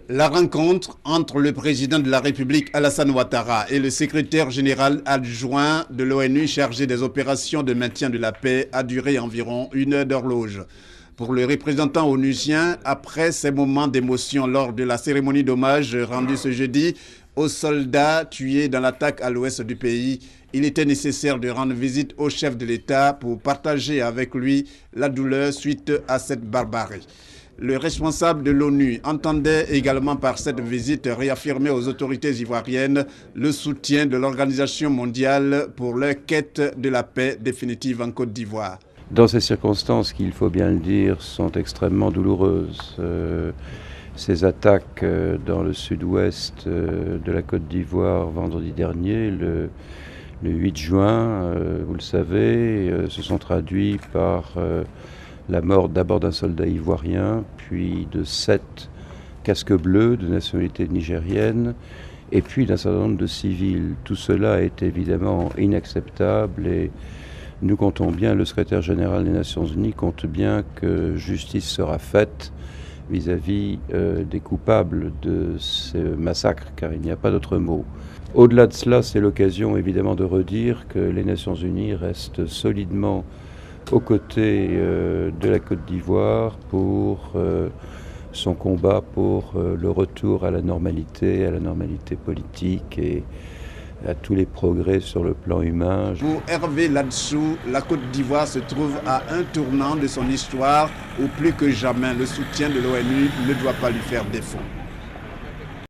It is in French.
La rencontre entre le président de la République Alassane Ouattara et le secrétaire général adjoint de l'ONU chargé des opérations de maintien de la paix a duré environ 1 heure d'horloge. Pour le représentant onusien, après ces moments d'émotion lors de la cérémonie d'hommage rendue ce jeudi aux soldats tués dans l'attaque à l'ouest du pays, il était nécessaire de rendre visite au chef de l'État pour partager avec lui la douleur suite à cette barbarie. Le responsable de l'ONU entendait également par cette visite réaffirmer aux autorités ivoiriennes le soutien de l'Organisation mondiale pour leur quête de la paix définitive en Côte d'Ivoire. Dans ces circonstances, qu'il faut bien le dire, sont extrêmement douloureuses. Ces attaques dans le sud-ouest de la Côte d'Ivoire vendredi dernier, le 8 juin, vous le savez, se sont traduits par la mort d'abord d'un soldat ivoirien, puis de 7 casques bleus de nationalité nigérienne, et puis d'un certain nombre de civils. Tout cela est évidemment inacceptable et nous comptons bien, le secrétaire général des Nations Unies compte bien que justice sera faite vis-à-vis des coupables de ce massacre, car il n'y a pas d'autre mot. Au-delà de cela, c'est l'occasion évidemment de redire que les Nations Unies restent solidement aux côtés de la Côte d'Ivoire pour son combat pour le retour à la normalité politique et à tous les progrès sur le plan humain. Pour Hervé Ladsou, la Côte d'Ivoire se trouve à un tournant de son histoire où plus que jamais le soutien de l'ONU ne doit pas lui faire défaut.